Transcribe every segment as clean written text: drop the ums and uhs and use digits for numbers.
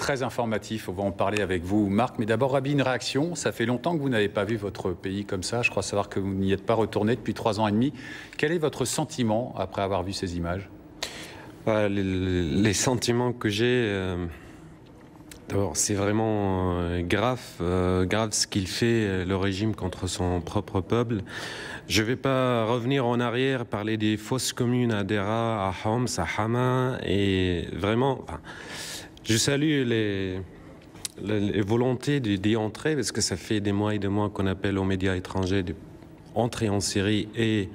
très informatif. On va en parler avec vous, Marc. Mais d'abord, Rabi, une réaction. Ça fait longtemps que vous n'avez pas vu votre pays comme ça. Je crois savoir que vous n'y êtes pas retourné depuis 3 ans et demi. Quel est votre sentiment après avoir vu ces images? Les sentiments que j'ai, d'abord, c'est vraiment grave ce qu'il fait, le régime, contre son propre peuple. Je ne vais pas revenir en arrière, parler des fausses communes à Dera, à Homs, à Hama, et vraiment, je salue les volontés d'y entrer, parce que ça fait des mois et des mois qu'on appelle aux médias étrangers d'entrer en Syrie et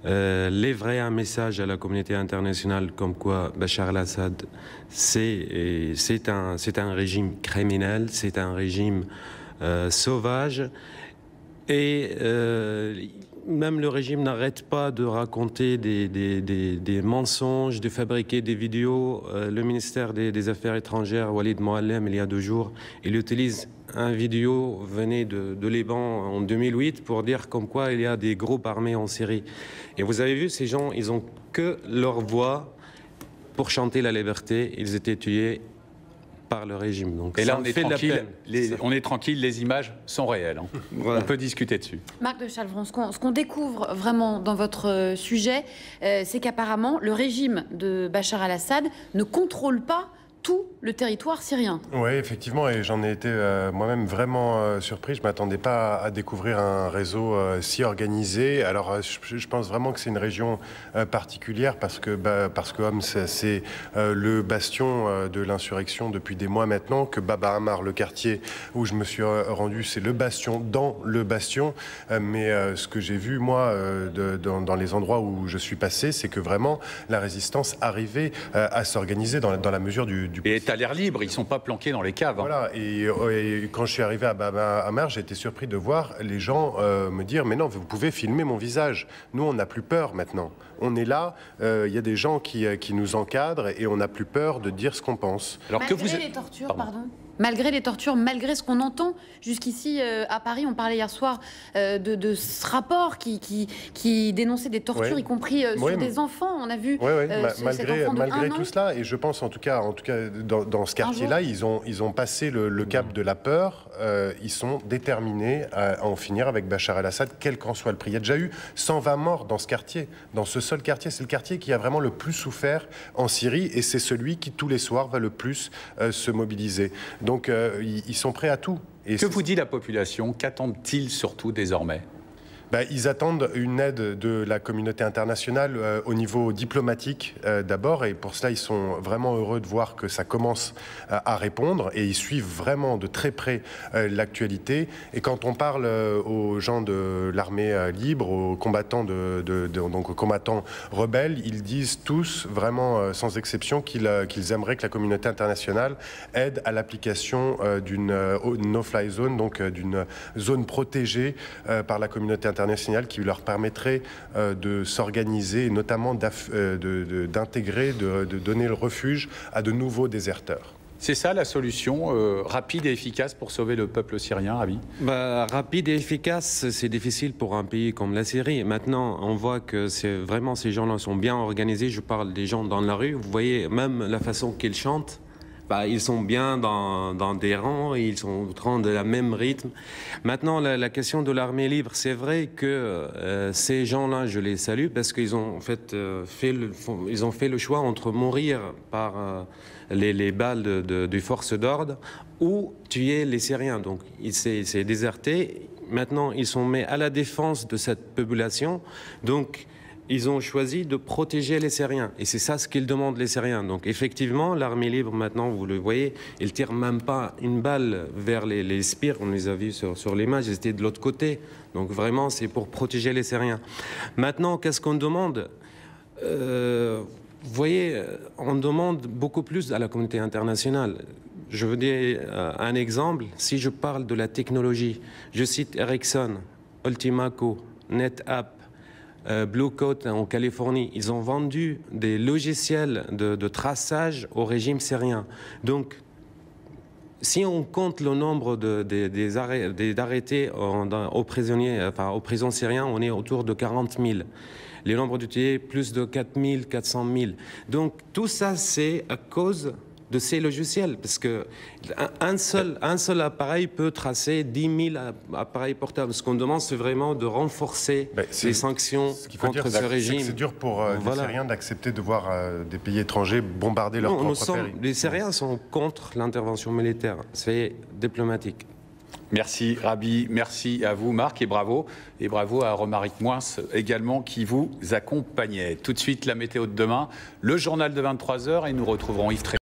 livrer un message à la communauté internationale comme quoi Bachar el-Assad, c'est un régime criminel, c'est un régime sauvage, et même le régime n'arrête pas de raconter des mensonges, de fabriquer des vidéos. Le ministère des Affaires étrangères, Walid Moallem, il y a 2 jours, il utilise un vidéo venu de Liban en 2008 pour dire comme quoi il y a des groupes armés en Syrie. Et vous avez vu, ces gens, ils ont que leur voix pour chanter la liberté. Ils étaient tués par le régime. Donc, et là, on est tranquille. On est tranquille, les images sont réelles. Hein. Voilà. On peut discuter dessus. Marc de Chalvron, ce qu'on découvre vraiment dans votre sujet, c'est qu'apparemment, le régime de Bachar el-Assad ne contrôle pas tout le territoire syrien. Oui, effectivement, et j'en ai été moi-même vraiment surpris. Je ne m'attendais pas à découvrir un réseau si organisé. Alors, je pense vraiment que c'est une région particulière parce que Homs, c'est le bastion de l'insurrection depuis des mois maintenant, que Baba Ammar, le quartier où je me suis rendu, c'est le bastion dans le bastion. Mais ce que j'ai vu, moi, dans les endroits où je suis passé, c'est que vraiment, la résistance arrivait à s'organiser dans la mesure du et est à l'air libre, ils ne sont pas planqués dans les caves. Hein. Voilà, et quand je suis arrivé à Baba Ammar, j'ai été surpris de voir les gens me dire « Mais non, vous pouvez filmer mon visage. Nous, on n'a plus peur maintenant. On est là, il y a des gens qui nous encadrent et on n'a plus peur de dire ce qu'on pense. » Alors malgré les tortures, malgré les tortures, malgré ce qu'on entend jusqu'ici à Paris, on parlait hier soir de ce rapport qui dénonçait des tortures, y compris sur des enfants. On a vu malgré tout cela, et je pense en tout cas dans ce quartier-là, ils ont passé le cap de la peur. Ils sont déterminés à en finir avec Bachar el-Assad, quel qu'en soit le prix. Il y a déjà eu 120 morts dans ce quartier, dans ce seul quartier. C'est le quartier qui a vraiment le plus souffert en Syrie, et c'est celui qui tous les soirs va le plus se mobiliser. Donc ils sont prêts à tout. Et que vous dit la population? Qu'attendent-ils surtout désormais? Ils attendent une aide de la communauté internationale au niveau diplomatique d'abord, et pour cela ils sont vraiment heureux de voir que ça commence à répondre, et ils suivent vraiment de très près l'actualité. Et quand on parle aux gens de l'armée libre, aux combattants, donc aux combattants rebelles, ils disent tous vraiment sans exception qu'ils aimeraient que la communauté internationale aide à l'application d'une no-fly zone, donc d'une zone protégée par la communauté internationale, qui leur permettrait de s'organiser et notamment d'intégrer, de donner le refuge à de nouveaux déserteurs. C'est ça la solution rapide et efficace pour sauver le peuple syrien, Rabi? Rapide et efficace, c'est difficile pour un pays comme la Syrie. Maintenant, on voit que vraiment ces gens-là sont bien organisés. Je parle des gens dans la rue. Vous voyez même la façon qu'ils chantent. Ils sont bien dans des rangs, ils sont au train de la même rythme. Maintenant, la question de l'armée libre, c'est vrai que ces gens-là, je les salue parce qu'ils ont fait le choix entre mourir par les balles des forces d'ordre ou tuer les Syriens. Donc, c'est déserté. Maintenant, ils sont mis à la défense de cette population. Donc, ils ont choisi de protéger les Syriens. Et c'est ça ce qu'ils demandent, les Syriens. Donc effectivement, l'armée libre, maintenant, vous le voyez, ils ne tirent même pas une balle vers les spires. On les a vus sur l'image, ils étaient de l'autre côté. Donc vraiment, c'est pour protéger les Syriens. Maintenant, qu'est-ce qu'on demande? Vous voyez, on demande beaucoup plus à la communauté internationale. Je veux dire un exemple. Si je parle de la technologie, je cite Ericsson, Ultimaco, NetApp, Blue Coat en Californie, ils ont vendu des logiciels de traçage au régime syrien. Donc, si on compte le nombre d'arrêtés aux prisonniers, aux prisons syriennes, on est autour de 40 000. Les nombres de tués, plus de 4 000, 400 000. Donc, tout ça, c'est à cause de ces logiciels, parce que un seul appareil peut tracer 10 000 appareils portables. Ce qu'on demande, c'est vraiment de renforcer les sanctions contre ce régime. C'est dur pour les Syriens d'accepter de voir des pays étrangers bombarder leur propre pays. Les Syriens sont contre l'intervention militaire. C'est diplomatique. Merci Rabi, merci à vous Marc et bravo à Romaric Moins également qui vous accompagnait. Tout de suite la météo de demain, le journal de 23h et nous retrouverons Yves Tré